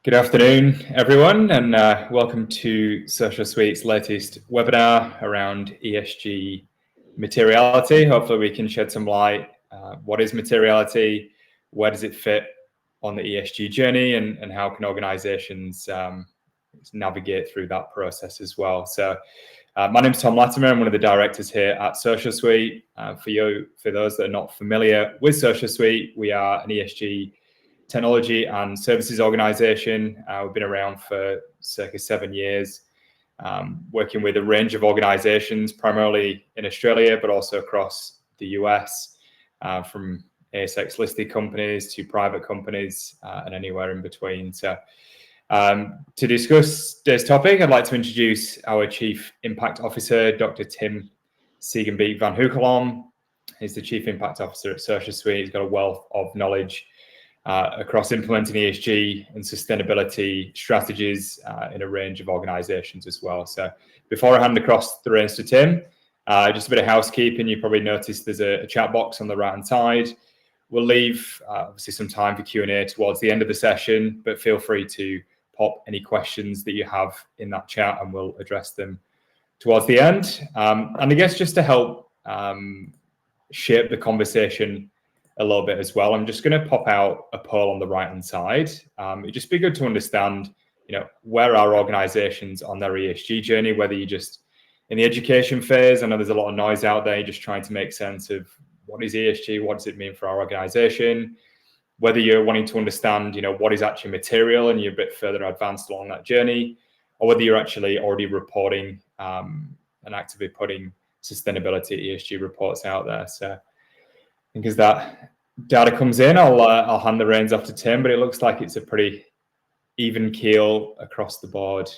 Good afternoon, everyone, and welcome to Socialsuite's latest webinar around ESG materiality. Hopefully we can shed some light. What is materiality? Where does it fit on the ESG journey? And how can organizations navigate through that process as well? So my name is Tom Latimer. I'm one of the directors here at Socialsuite. For those that are not familiar with Socialsuite, we are an ESG technology and services organization. We've been around for circa 7 years, working with a range of organizations, primarily in Australia, but also across the US, from ASX listed companies to private companies and anywhere in between. So to discuss today's topic, I'd like to introduce our Chief Impact Officer, Dr. Tim Siegenbeek van Heukelom. He's the Chief Impact Officer at Socialsuite. He's got a wealth of knowledge across implementing ESG and sustainability strategies in a range of organizations as well. So before I hand across the reins to Tim, just a bit of housekeeping. You probably noticed there's a chat box on the right-hand side. We'll leave obviously some time for Q&A towards the end of the session, but feel free to pop any questions that you have in that chat and we'll address them towards the end. And I guess just to help shape the conversation a little bit as well, I'm just going to pop out a poll on the right-hand side. It'd just be good to understand, where are organizations on their ESG journey, whether you're just in the education phase. I know there's a lot of noise out there, just trying to make sense of what is ESG, what does it mean for our organization, whether you're wanting to understand, what is actually material and you're a bit further advanced along that journey, or whether you're actually already reporting and actively putting sustainability ESG reports out there. So I think as that data comes in, I'll hand the reins off to Tim, but it looks like it's a pretty even keel across the board.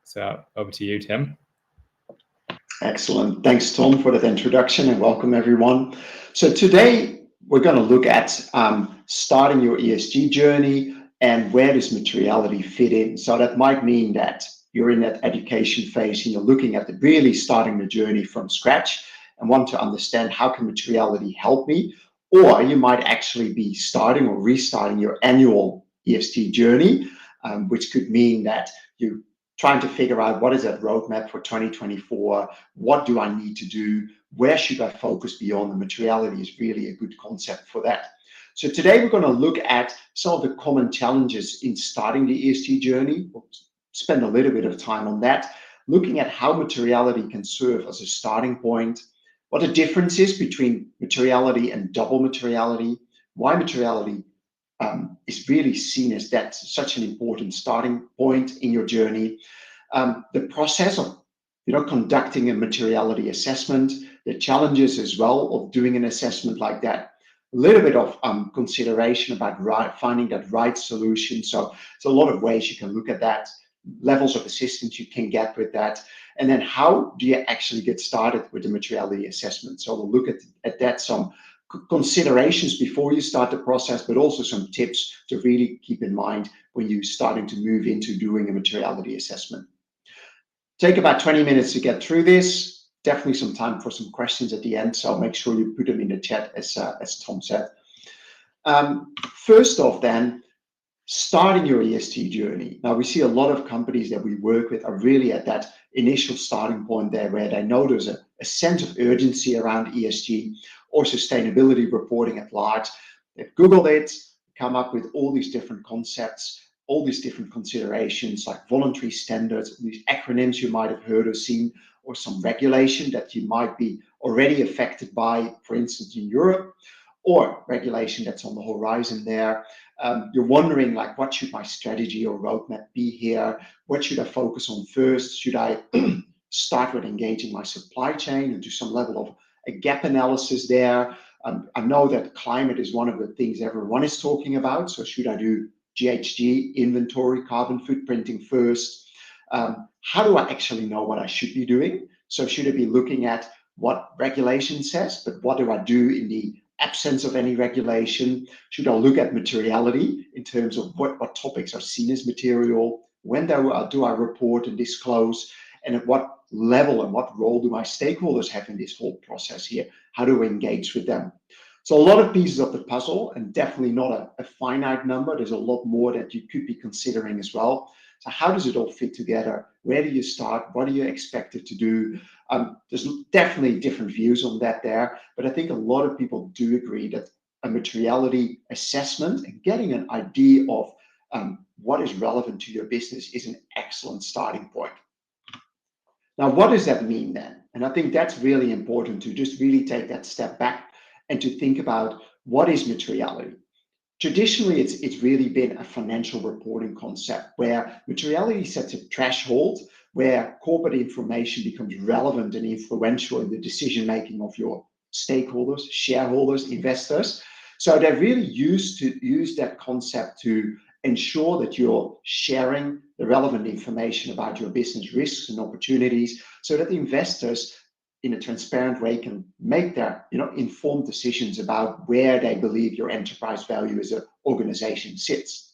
So over to you, Tim. Excellent. Thanks, Tom, for that introduction and welcome everyone. So today we're going to look at starting your ESG journey and where does materiality fit in. So that might mean that you're in that education phase and you're looking at really starting the journey from scratch and want to understand how can materiality help me, or you might actually be starting or restarting your annual ESG journey, which could mean that you're trying to figure out what is that roadmap for 2024, what do I need to do, where should I focus beyond. The materiality is really a good concept for that. So today we're going to look at some of the common challenges in starting the ESG journey. We'll spend a little bit of time on that, looking at how materiality can serve as a starting point, what the difference is between materiality and double materiality, why materiality is really seen as that such an important starting point in your journey, the process of conducting a materiality assessment, the challenges as well of doing an assessment like that, a little bit of consideration about finding that right solution. So there's a lot of ways you can look at that, levels of assistance you can get with that, and then how do you actually get started with the materiality assessment. So we'll look at that, some considerations before you start the process, but also some tips to really keep in mind when you're starting to move into doing a materiality assessment. Take about 20 minutes to get through this. Definitely some time for some questions at the end, so make sure you put them in the chat as Tom said. First off then, starting your ESG journey. Now we see a lot of companies that we work with are really at that initial starting point there where they know there's a sense of urgency around ESG or sustainability reporting at large. They've Googled it, come up with all these different concepts, all these different considerations like voluntary standards, these acronyms you might have heard or seen, or some regulation that you might be already affected by, for instance, in Europe, or regulation that's on the horizon there. You're wondering, like, what should my strategy or roadmap be here? What should I focus on first? Should I start with engaging my supply chain and do some level of a gap analysis there? I know that climate is one of the things everyone is talking about. So should I do GHG inventory, carbon footprinting first? How do I actually know what I should be doing? So should I be looking at what regulation says, but what do I do in the absence of any regulation? Should I look at materiality in terms of what topics are seen as material? When do I report and disclose? And at what level and what role do my stakeholders have in this whole process here? How do we engage with them? So a lot of pieces of the puzzle, and definitely not a finite number. There's a lot more that you could be considering as well. So how does it all fit together? Where do you start? What are you expected to do? There's definitely different views on that there, but I think a lot of people do agree that a materiality assessment and getting an idea of what is relevant to your business is an excellent starting point. Now, what does that mean then? And I think that's really important to just really take that step back and to think about what is materiality. Traditionally, it's really been a financial reporting concept where materiality sets a threshold where corporate information becomes relevant and influential in the decision making of your stakeholders, shareholders, investors. So they're really used to use that concept to ensure that you're sharing the relevant information about your business risks and opportunities so that the investors in a transparent way can make their informed decisions about where they believe your enterprise value as an organization sits.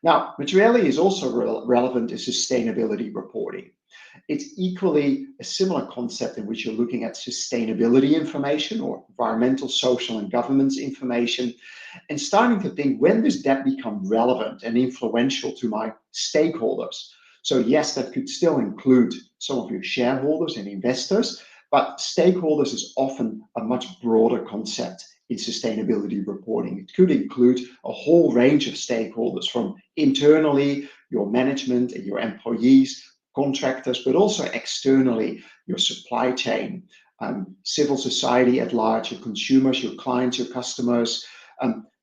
Now, materiality is also relevant to sustainability reporting. It's equally a similar concept in which you're looking at sustainability information or environmental, social, and governance information, and starting to think, when does that become relevant and influential to my stakeholders? So yes, that could still include some of your shareholders and investors, but stakeholders is often a much broader concept in sustainability reporting. It could include a whole range of stakeholders, from internally, your management and your employees, contractors, but also externally, your supply chain, civil society at large, your consumers, your clients, your customers.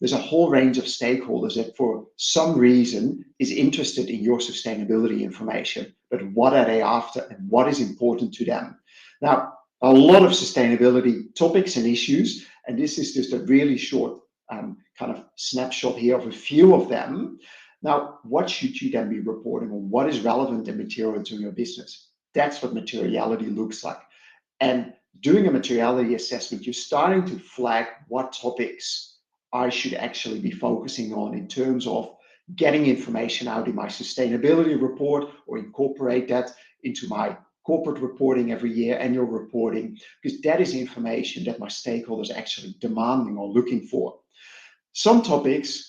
There's a whole range of stakeholders that for some reason is interested in your sustainability information, but what are they after and what is important to them? Now, a lot of sustainability topics and issues, and this is just a really short kind of snapshot here of a few of them. Now, what should you then be reporting on? What is relevant and material to your business? That's what materiality looks like. And doing a materiality assessment, you're starting to flag what topics I should actually be focusing on in terms of getting information out in my sustainability report or incorporate that into my corporate reporting every year, annual reporting, because that is information that my stakeholders are actually demanding or looking for. Some topics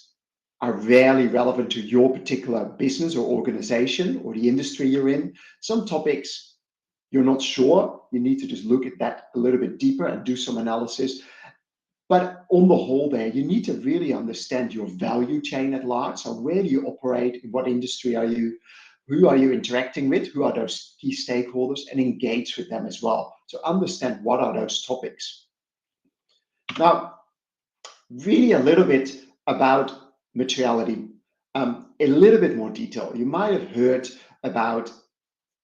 are rarely relevant to your particular business or organization or the industry you're in. Some topics you're not sure. You need to just look at that a little bit deeper and do some analysis. But on the whole there, you need to really understand your value chain at large. So where do you operate? In what industry are you? Who are you interacting with? Who are those key stakeholders? And engage with them as well. So understand what are those topics. Now, really a little bit about materiality, a little bit more detail. You might have heard about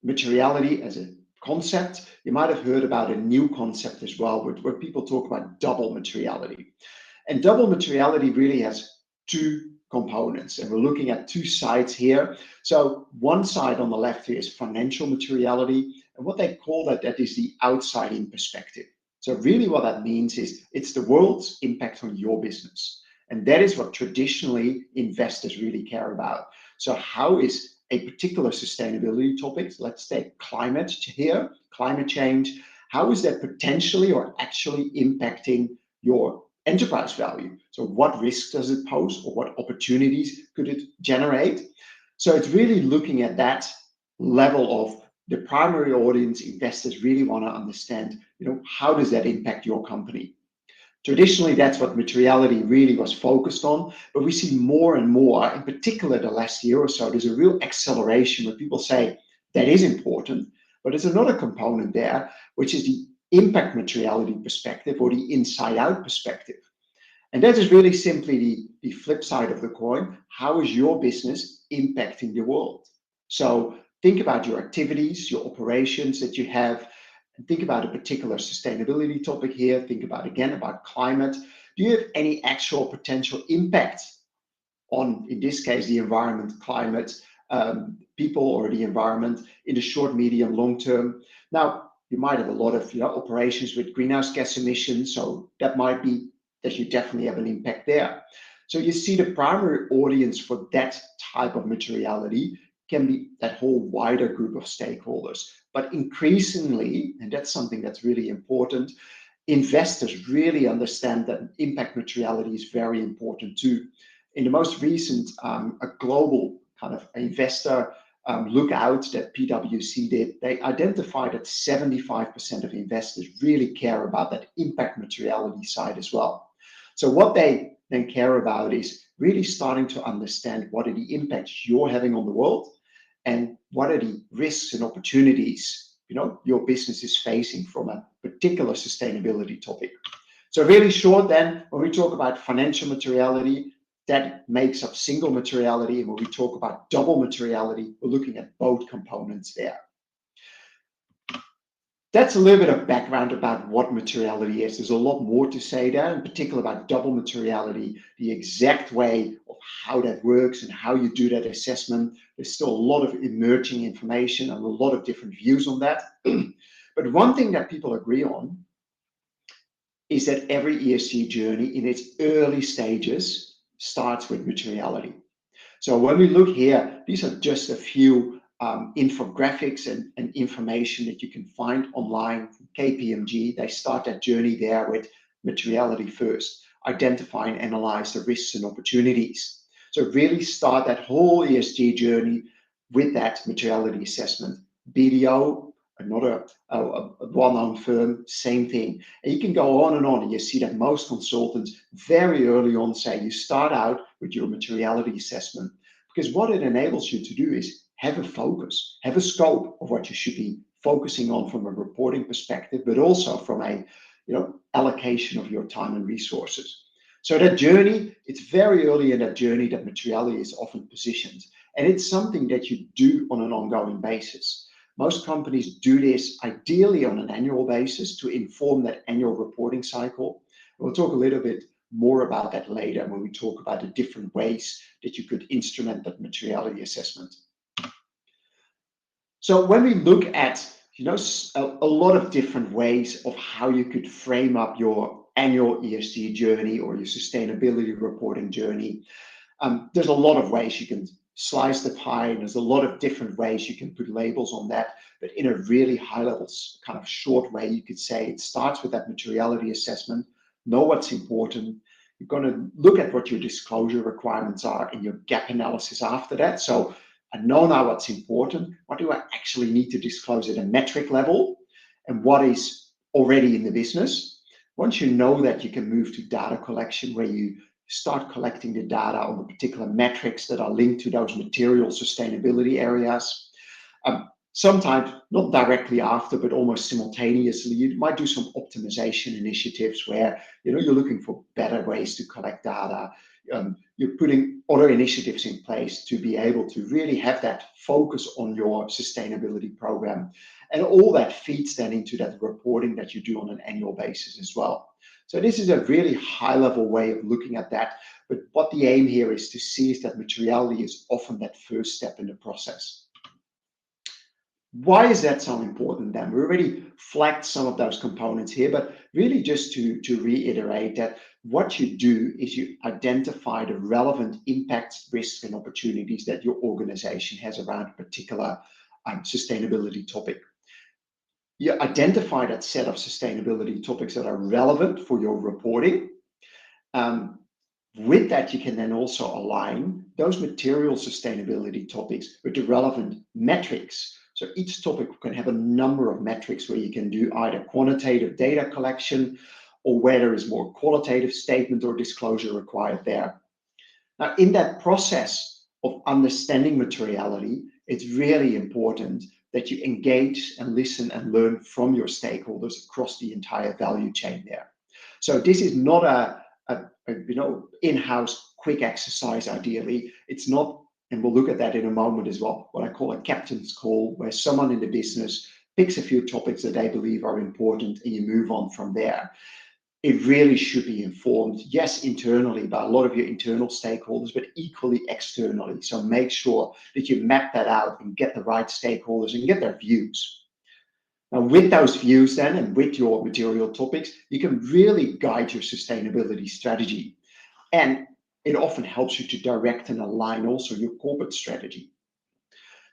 materiality as a concept. You might have heard about a new concept as well, where people talk about double materiality. And double materiality really has two components, and we're looking at two sides here. So one side on the left here is financial materiality, and what they call that is the outside-in perspective. So really what that means is it's the world's impact on your business. And that is what traditionally investors really care about. So how is a particular sustainability topic, let's take climate here, climate change, how is that potentially or actually impacting your enterprise value? So what risk does it pose, or what opportunities could it generate? So it's really looking at that level of the primary audience. Investors really want to understand, how does that impact your company? Traditionally, that's what materiality really was focused on, but we see more and more, in particular the last year or so, there's a real acceleration where people say that is important, but there's another component there, which is the impact materiality perspective or the inside-out perspective. And that is really simply the flip side of the coin. How is your business impacting the world? So think about your activities, your operations that you have, and think about a particular sustainability topic here. Think about climate. Do you have any actual potential impact on, in this case, the environment, climate, people, or the environment in the short, medium, long term? Now, you might have a lot of operations with greenhouse gas emissions, so that might be that you definitely have an impact there. So you see the primary audience for that type of materiality can be that whole wider group of stakeholders. But increasingly, and that's something that's really important, investors really understand that impact materiality is very important too. In the most recent a global kind of investor lookout that PwC did, they identified that 75% of investors really care about that impact materiality side as well. So what they then care about is really starting to understand what are the impacts you're having on the world and what are the risks and opportunities your business is facing from a particular sustainability topic. So really short then, when we talk about financial materiality, that makes up single materiality, and when we talk about double materiality, we're looking at both components there. That's a little bit of background about what materiality is. There's a lot more to say there, in particular about double materiality, the exact way of how that works and how you do that assessment. There's still a lot of emerging information and a lot of different views on that. But one thing that people agree on is that every ESG journey in its early stages starts with materiality. So when we look here, these are just a few infographics and information that you can find online from KPMG. They start that journey there with materiality first, identify and analyze the risks and opportunities. So really start that whole ESG journey with that materiality assessment. BDO, another well-known firm, same thing. And you can go on, and you see that most consultants very early on say you start out with your materiality assessment, because what it enables you to do is have a focus, have a scope of what you should be focusing on from a reporting perspective, but also from a allocation of your time and resources. So that journey, it's very early in that journey that materiality is often positioned, and it's something that you do on an ongoing basis. Most companies do this ideally on an annual basis to inform that annual reporting cycle. We'll talk a little bit more about that later when we talk about the different ways that you could instrument that materiality assessment. So when we look at a lot of different ways of how you could frame up your annual ESG journey or your sustainability reporting journey, there's a lot of ways you can slice the pie, and there's a lot of different ways you can put labels on that. But in a really high level, kind of short way, you could say it starts with that materiality assessment. Know what's important. You're going to look at what your disclosure requirements are and your gap analysis after that. So I know now what's important. What do I actually need to disclose at a metric level, and what is already in the business? Once you know that, you can move to data collection, where you start collecting the data on the particular metrics that are linked to those material sustainability areas. Sometimes not directly after, but almost simultaneously, you might do some optimization initiatives where you're looking for better ways to collect data. You're putting other initiatives in place to be able to really have that focus on your sustainability program. And all that feeds then into that reporting that you do on an annual basis as well. So this is a really high level way of looking at that. But what the aim here is to see is that materiality is often that first step in the process. Why is that so important then? We already flagged some of those components here, but really just to reiterate that what you do is you identify the relevant impacts, risks, and opportunities that your organization has around a particular sustainability topic. You identify that set of sustainability topics that are relevant for your reporting. With that, you can then also align those material sustainability topics with the relevant metrics. So each topic can have a number of metrics where you can do either quantitative data collection, or where there is more qualitative statement or disclosure required there. Now, in that process of understanding materiality, it's really important that you engage and listen and learn from your stakeholders across the entire value chain there. So this is not a in-house quick exercise. Ideally, it's not, and we'll look at that in a moment as well, what I call a captain's call, where someone in the business picks a few topics that they believe are important and you move on from there. It really should be informed, yes, internally by a lot of your internal stakeholders, but equally externally. So make sure that you map that out and get the right stakeholders and get their views. Now, with those views then, and with your material topics, you can really guide your sustainability strategy. And it often helps you to direct and align also your corporate strategy.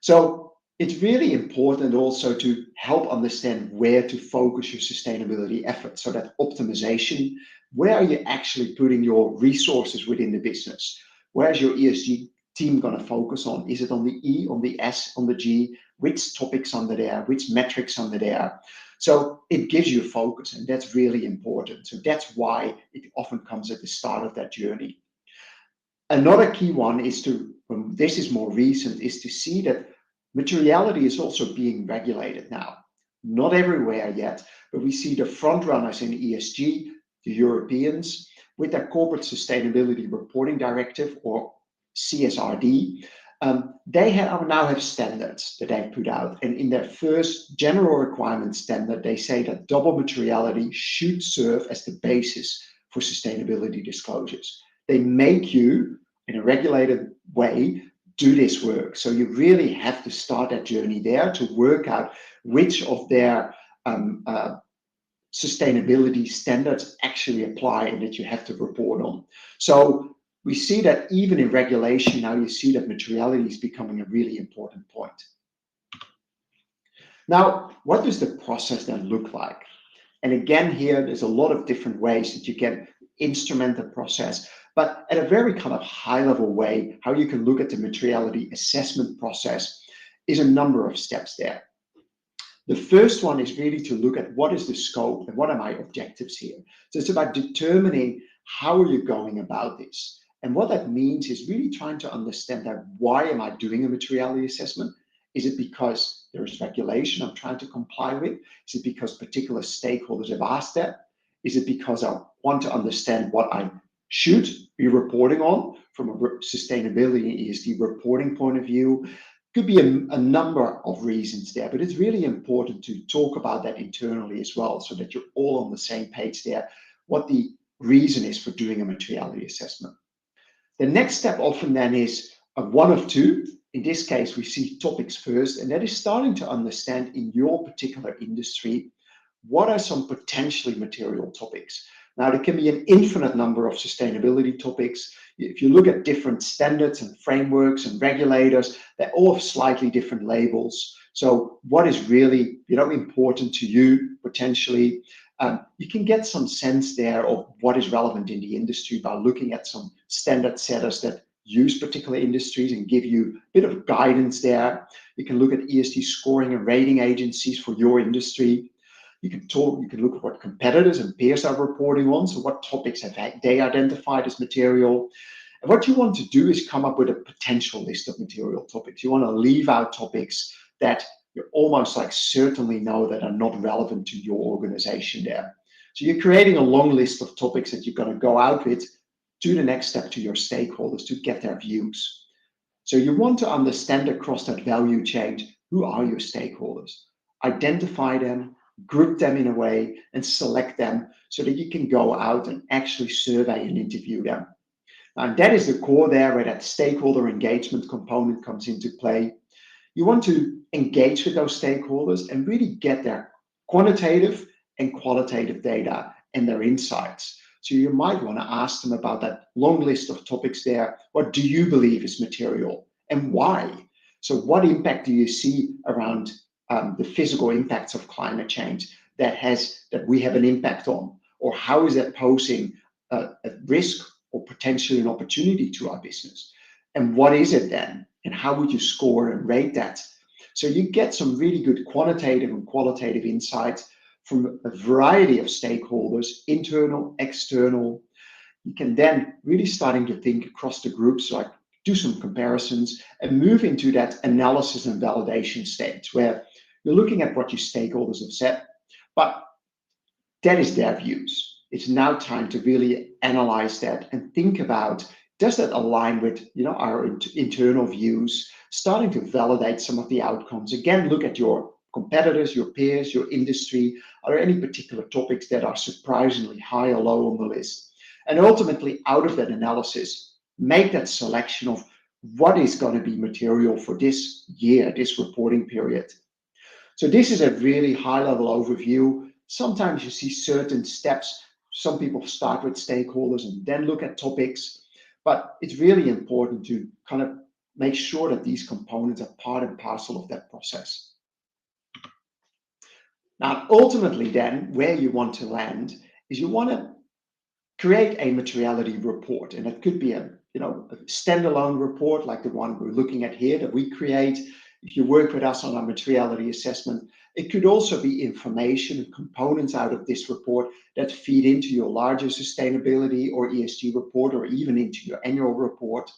So It's really important also to help understand where to focus your sustainability efforts. So that optimization, where are you actually putting your resources within the business? Where's your ESG team going to focus on? Is it on the E, on the S, on the G? Which topics under there? Which metrics under there? So it gives you focus, and that's really important. So that's why it often comes at the start of that journey. Another key one is this is more recent, is to see that materiality is also being regulated now. Not everywhere yet, but we see the front runners in ESG, the Europeans, with their Corporate Sustainability Reporting Directive, or CSRD. They now have standards that they put out. And in their first general requirement standard, they say that double materiality should serve as the basis for sustainability disclosures. They make you, in a regulated way, do this work. So you really have to start that journey there to work out which of their sustainability standards actually apply and that you have to report on. So we see that even in regulation now, you see that materiality is becoming a really important point. Now, what does the process then look like? And again, here, there's a lot of different ways that you can instrument the process, but at a very kind of high level way, how you can look at the materiality assessment process is a number of steps there. The first one is really to look at what is the scope and what are my objectives here. So it's about determining how are you going about this. And what that means is really trying to understand that why am I doing a materiality assessment? Is it because there is regulation I'm trying to comply with? Is it because particular stakeholders have asked that? Is it because I want to understand what I should be reporting on from a sustainability and ESG reporting point of view? Could be a number of reasons there, but it's really important to talk about that internally as well, so that you're all on the same page there, what the reason is for doing a materiality assessment. The next step often then is one of two. In this case, we see topics first, and that is starting to understand in your particular industry, what are some potentially material topics? Now, there can be an infinite number of sustainability topics. If you look at different standards and frameworks and regulators, they all have slightly different labels. So what is really, important to you potentially? You can get some sense there of what is relevant in the industry by looking at some standard setters that use particular industries and give you a bit of guidance there. You can look at ESG scoring and rating agencies for your industry. You can look at what competitors and peers are reporting on. So what topics have they identified as material? And what you want to do is come up with a potential list of material topics. You want to leave out topics that you almost like certainly know that are not relevant to your organization there. So you're creating a long list of topics that you're going to go out with to the next step to your stakeholders to get their views. So you want to understand across that value chain, who are your stakeholders? Identify them, group them in a way, and select them so that you can go out and actually survey and interview them. And that is the core there where that stakeholder engagement component comes into play. You want to engage with those stakeholders and really get their quantitative and qualitative data and their insights. So you might want to ask them about that long list of topics there. What do you believe is material and why? So what impact do you see around the physical impacts of climate change that we have an impact on? Or how is that posing a risk or potentially an opportunity to our business? And what is it then? And how would you score and rate that? So you get some really good quantitative and qualitative insights from a variety of stakeholders, internal, external. You can then really starting to think across the groups, like do some comparisons and move into that analysis and validation stage where you're looking at what your stakeholders have said, but that is their views. It's now time to really analyze that and think about, does that align with our internal views, starting to validate some of the outcomes. Again, look at your competitors, your peers, your industry. Are there any particular topics that are surprisingly high or low on the list? And ultimately, out of that analysis, make that selection of what is going to be material for this year, this reporting period. So this is a really high-level overview. Sometimes you see certain steps. Some people start with stakeholders and then look at topics. But it's really important to kind of make sure that these components are part and parcel of that process. Now, ultimately then, where you want to land is you want to create a materiality report, and it could be a standalone report like the one we're looking at here that we create. If you work with us on our materiality assessment, it could also be information and components out of this report that feed into your larger sustainability or ESG report, or even into your annual report.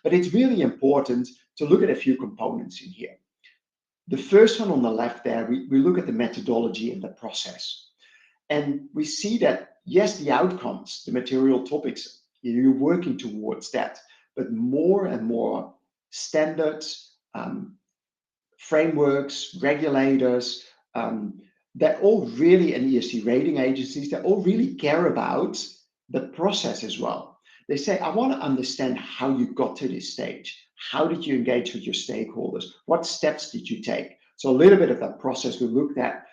But it's really important to look at a few components in here. The first one on the left there, we look at the methodology and the process. And we see that, yes, the outcomes, the material topics, you're working towards that, but more and more standards, frameworks, regulators, they're all really, and ESG rating agencies, they all really care about the process as well. They say, I want to understand how you got to this stage. How did you engage with your stakeholders? What steps did you take? So a little bit of that process we looked at.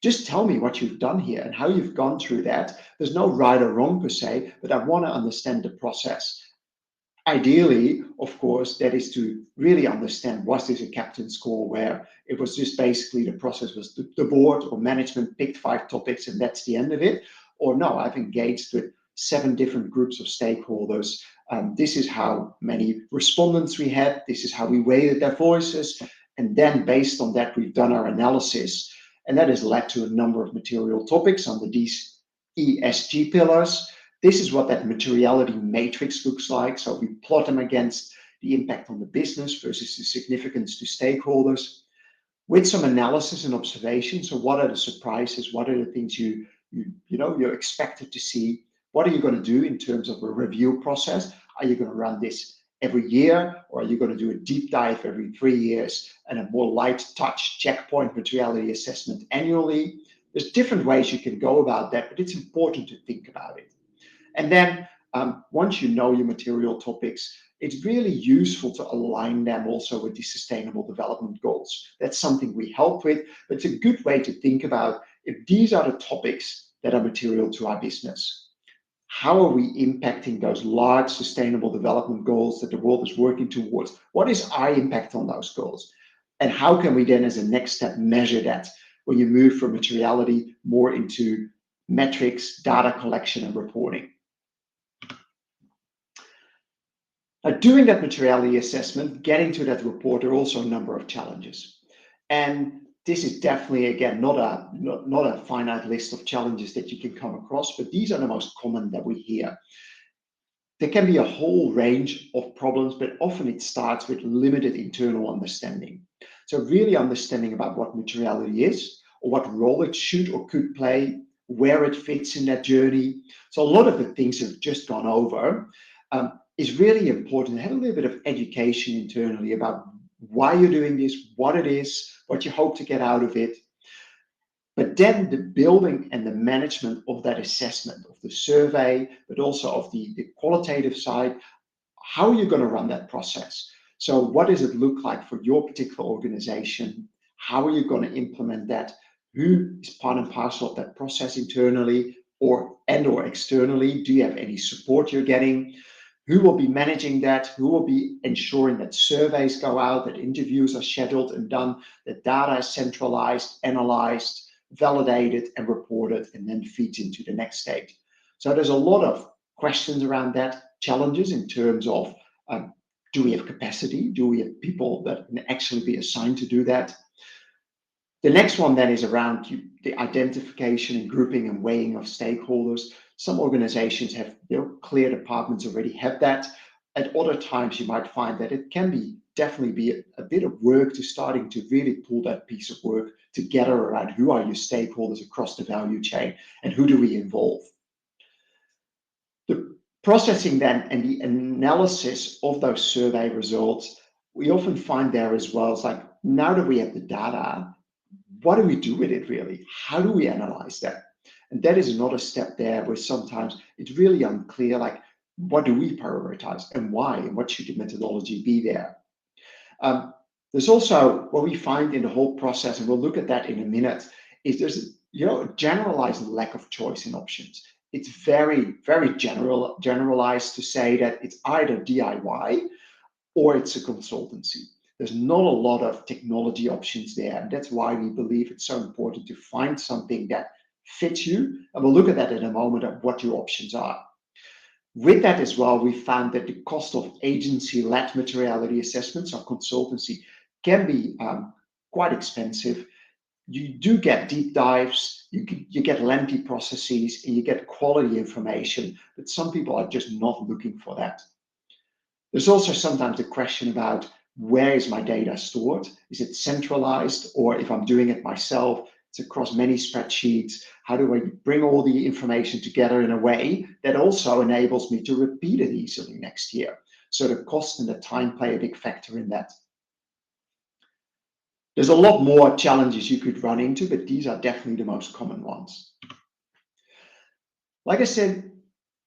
Just tell me what you've done here and how you've gone through that. There's no right or wrong per se, but I want to understand the process. Ideally, of course, that is to really understand, was this a captain's call where it was just basically the process was the board or management picked 5 topics and that's the end of it? Or no, I've engaged with 7 different groups of stakeholders. This is how many respondents we had. This is how we weighted their voices. And then based on that, we've done our analysis. And that has led to a number of material topics under these ESG pillars. This is what that materiality matrix looks like. So we plot them against the impact on the business versus the significance to stakeholders with some analysis and observation. So what are the surprises? What are the things you're expected to see? What are you going to do in terms of a review process? Are you going to run this every year, or are you going to do a deep dive every 3 years and a more light touch checkpoint materiality assessment annually? There's different ways you can go about that, but it's important to think about it. And then once you know your material topics, it's really useful to align them also with the Sustainable Development Goals. That's something we help with, but it's a good way to think about if these are the topics that are material to our business. How are we impacting those large Sustainable Development Goals that the world is working towards? What is our impact on those goals? And how can we then, as a next step, measure that when you move from materiality more into metrics, data collection, and reporting? Now, doing that materiality assessment, getting to that report, there are also a number of challenges. And this is definitely, again, not a finite list of challenges that you can come across, but these are the most common that we hear. There can be a whole range of problems, but often it starts with limited internal understanding. So really understanding about what materiality is, or what role it should or could play, where it fits in that journey. So a lot of the things that have just gone over is really important to have a little bit of education internally about why you're doing this, what it is, what you hope to get out of it. But then the building and the management of that assessment, of the survey, but also of the qualitative side, how are you going to run that process? So what does it look like for your particular organization? How are you going to implement that? Who is part and parcel of that process internally or externally? Do you have any support you're getting? Who will be managing that? Who will be ensuring that surveys go out, that interviews are scheduled and done, that data is centralized, analyzed, validated, and reported, and then feeds into the next stage? So there's a lot of questions around that, challenges in terms of do we have capacity? Do we have people that can actually be assigned to do that? The next one then is around the identification and grouping and weighing of stakeholders. Some organizations have clear departments already have that. At other times, you might find that it can definitely be a bit of work to starting to really pull that piece of work together around who are your stakeholders across the value chain and who do we involve. The processing then and the analysis of those survey results, we often find there as well, it's like, now that we have the data, what do we do with it really? How do we analyze that? And that is another step there where sometimes it's really unclear, like, what do we prioritize and why, and what should the methodology be there? There's also what we find in the whole process, and we'll look at that in a minute, is there's a generalized lack of choice in options. It's very, very generalized to say that it's either DIY or it's a consultancy. There's not a lot of technology options there. And that's why we believe it's so important to find something that fits you. And we'll look at that in a moment of what your options are. With that as well, we found that the cost of agency-led materiality assessments or consultancy can be quite expensive. You do get deep dives, you get lengthy processes, and you get quality information, but some people are just not looking for that. There's also sometimes the question about, where is my data stored? Is it centralized, or if I'm doing it myself, it's across many spreadsheets? How do I bring all the information together in a way that also enables me to repeat it easily next year? So the cost and the time play a big factor in that. There's a lot more challenges you could run into, but these are definitely the most common ones. Like I said,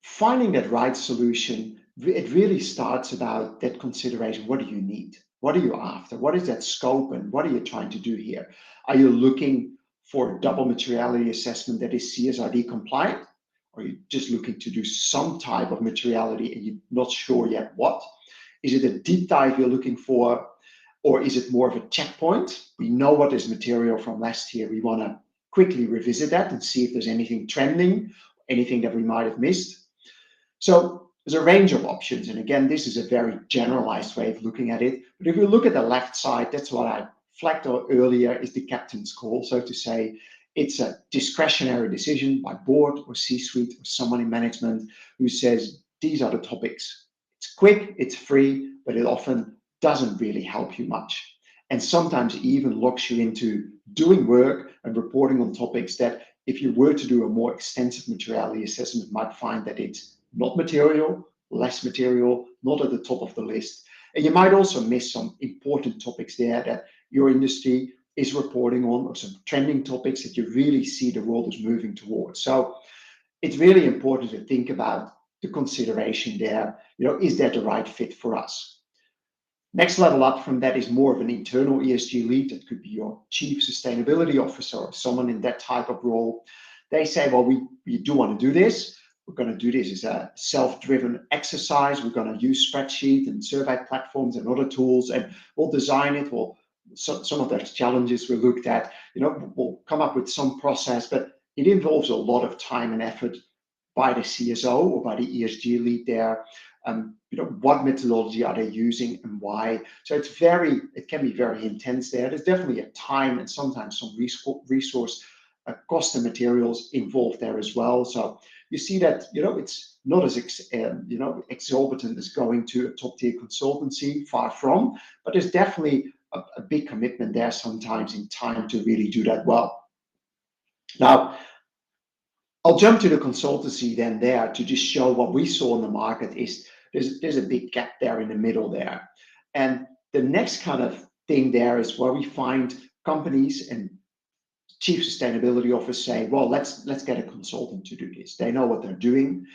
finding that right solution, it really starts about that consideration. What do you need? What are you after? What is that scope, and what are you trying to do here? Are you looking for a double materiality assessment that is CSRD compliant? Or are you just looking to do some type of materiality and you're not sure yet what? Is it a deep dive you're looking for? Or is it more of a checkpoint? We know what is material from last year. We want to quickly revisit that and see if there's anything trending, anything that we might have missed. So there's a range of options. And again, this is a very generalized way of looking at it. But if we look at the left side, that's what I flagged earlier, is the captain's call. So to say, it's a discretionary decision by board or C-suite or someone in management who says, these are the topics. It's quick, it's free, but it often doesn't really help you much. And sometimes even locks you into doing work and reporting on topics that, if you were to do a more extensive materiality assessment, you might find that it's not material, less material, not at the top of the list. And you might also miss some important topics there that your industry is reporting on, or some trending topics that you really see the world is moving towards. So it's really important to think about the consideration there. Is that the right fit for us? Next level up from that is more of an internal ESG lead. That could be your chief sustainability officer or someone in that type of role. They say, well, we do want to do this. We're going to do this as a self-driven exercise. We're going to use spreadsheet and survey platforms and other tools, and we'll design it. Some of those challenges we looked at, we'll come up with some process, but it involves a lot of time and effort by the CSO or by the ESG lead there. What methodology are they using and why? So it can be very intense there. There's definitely a time and sometimes some resource cost and materials involved there as well. So you see that, it's not as exorbitant as going to a top tier consultancy, far from, but there's definitely a big commitment there sometimes in time to really do that well. Now, I'll jump to the consultancy then there to just show what we saw in the market is there's a big gap there in the middle there. And the next kind of thing there is where we find companies and chief sustainability officers say, well, let's get a consultant to do this. They know what they're doing.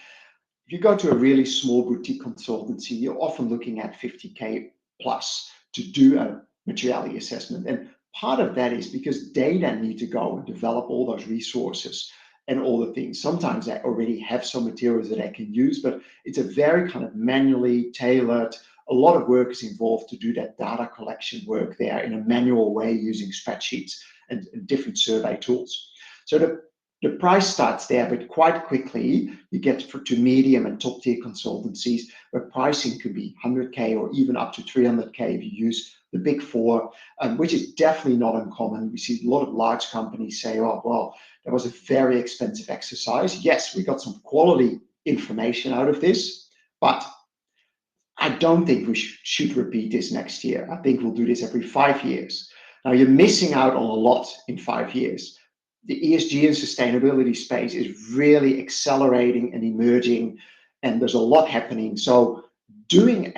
If you go to a really small boutique consultancy, you're often looking at 50K plus to do a materiality assessment. And part of that is because they then need to go and develop all those resources and all the things. Sometimes they already have some materials that they can use, but it's a very kind of manually tailored, a lot of work is involved to do that data collection work there in a manual way using spreadsheets and different survey tools. So the price starts there, but quite quickly you get to medium and top tier consultancies where pricing could be 100K or even up to 300K if you use the big four, which is definitely not uncommon. We see a lot of large companies say, oh, well, that was a very expensive exercise. Yes, we got some quality information out of this, but I don't think we should repeat this next year. I think we'll do this every 5 years. Now, you're missing out on a lot in 5 years. The ESG and sustainability space is really accelerating and emerging, and there's a lot happening. So doing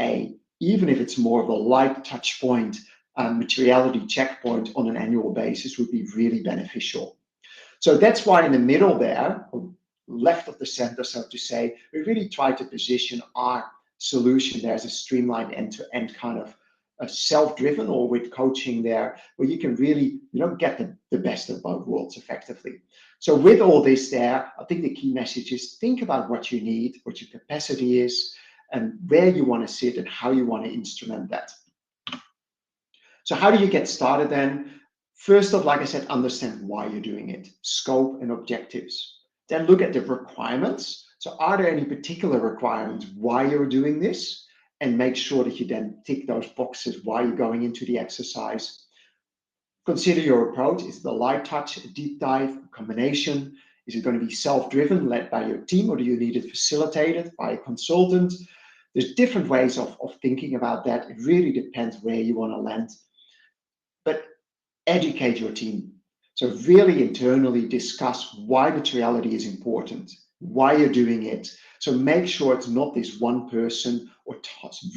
even if it's more of a light touch point, materiality checkpoint on an annual basis would be really beneficial. So that's why in the middle there, left of the center, so to say, we really try to position our solution there as a streamlined end-to-end kind of a self-driven or with coaching there, where you can really, get the best of both worlds effectively. So with all this there, I think the key message is think about what you need, what your capacity is, and where you want to sit and how you want to instrument that. So how do you get started then? First off, like I said, understand why you're doing it, scope and objectives. Then look at the requirements. So are there any particular requirements why you're doing this? And make sure that you then tick those boxes while you're going into the exercise. Consider your approach. Is it a light touch, a deep dive, a combination? Is it going to be self-driven, led by your team, or do you need it facilitated by a consultant? There's different ways of thinking about that. It really depends where you want to land. But educate your team. So really internally discuss why materiality is important, why you're doing it. So make sure it's not this one person or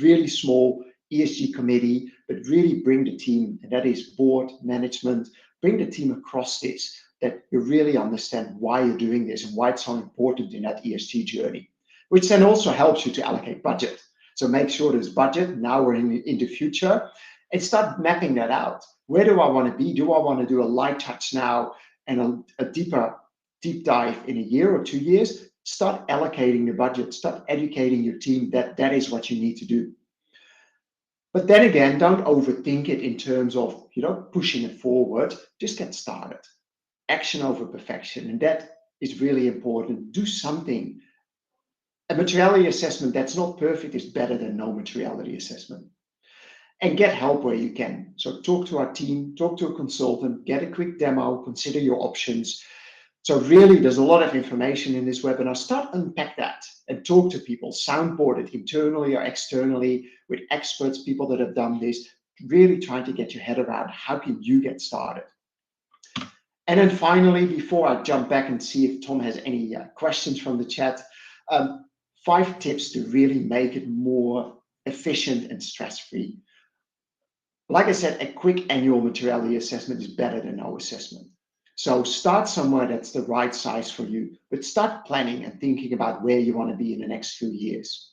really small ESG committee, but really bring the team, and that is board, management, bring the team across this, that you really understand why you're doing this and why it's so important in that ESG journey, which then also helps you to allocate budget. So make sure there's budget now or in the future, and start mapping that out. Where do I want to be? Do I want to do a light touch now and a deep dive in a year or 2 years? Start allocating the budget, start educating your team that that is what you need to do. But then again, don't overthink it in terms of, pushing it forward. Just get started. Action over perfection. And that is really important. Do something. A materiality assessment that's not perfect is better than no materiality assessment. And get help where you can. So talk to our team, talk to a consultant, get a quick demo, consider your options. So really, there's a lot of information in this webinar. Start unpack that and talk to people, soundboard it internally or externally with experts, people that have done this, really trying to get your head around how can you get started. And then finally, before I jump back and see if Tom has any questions from the chat, 5 tips to really make it more efficient and stress-free. Like I said, a quick annual materiality assessment is better than no assessment. So start somewhere that's the right size for you, but start planning and thinking about where you want to be in the next few years.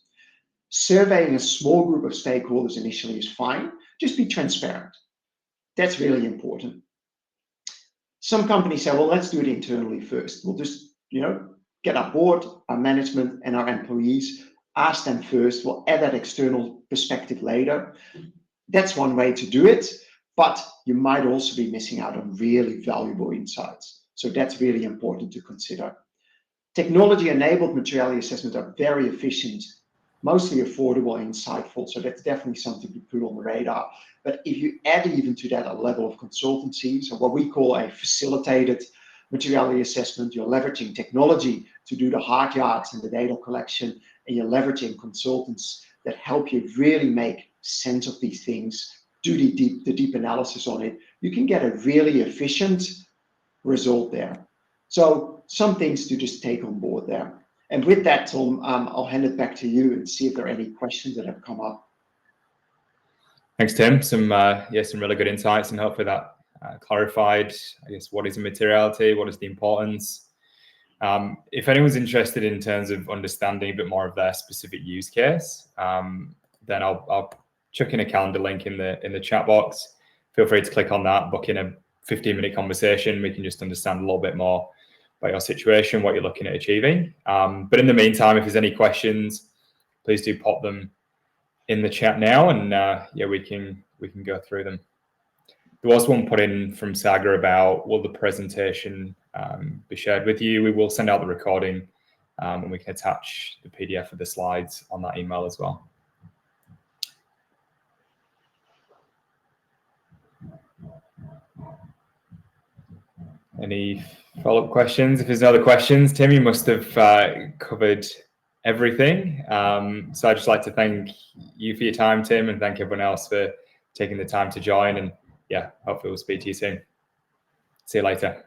Surveying a small group of stakeholders initially is fine. Just be transparent. That's really important. Some companies say, well, let's do it internally first. We'll just, get our board, our management, and our employees, ask them first. We'll add that external perspective later. That's one way to do it, but you might also be missing out on really valuable insights. So that's really important to consider. Technology-enabled materiality assessments are very efficient, mostly affordable and insightful. So that's definitely something to put on the radar. But if you add even to that a level of consultancy, so what we call a facilitated materiality assessment, you're leveraging technology to do the hard yards and the data collection, and you're leveraging consultants that help you really make sense of these things, do the deep analysis on it, you can get a really efficient result there. So some things to just take on board there. And with that, Tom, I'll hand it back to you and see if there are any questions that have come up. Thanks, Tim. Some really good insights, and hopefully that clarified, I guess, what is a materiality, what is the importance. If anyone's interested in terms of understanding a bit more of their specific use case, then I'll chuck in a calendar link in the chat box. Feel free to click on that, book in a 15-minute conversation. We can just understand a little bit more about your situation, what you're looking at achieving. But in the meantime, if there's any questions, please do pop them in the chat now, and we can go through them. There was one put in from Saga about, will the presentation be shared with you? We will send out the recording, and we can attach the PDF of the slides on that email as well. Any follow-up questions? If there's no other questions, Tim, you must have covered everything. So I'd just like to thank you for your time, Tim, and thank everyone else for taking the time to join. And hopefully we'll speak to you soon. See you later.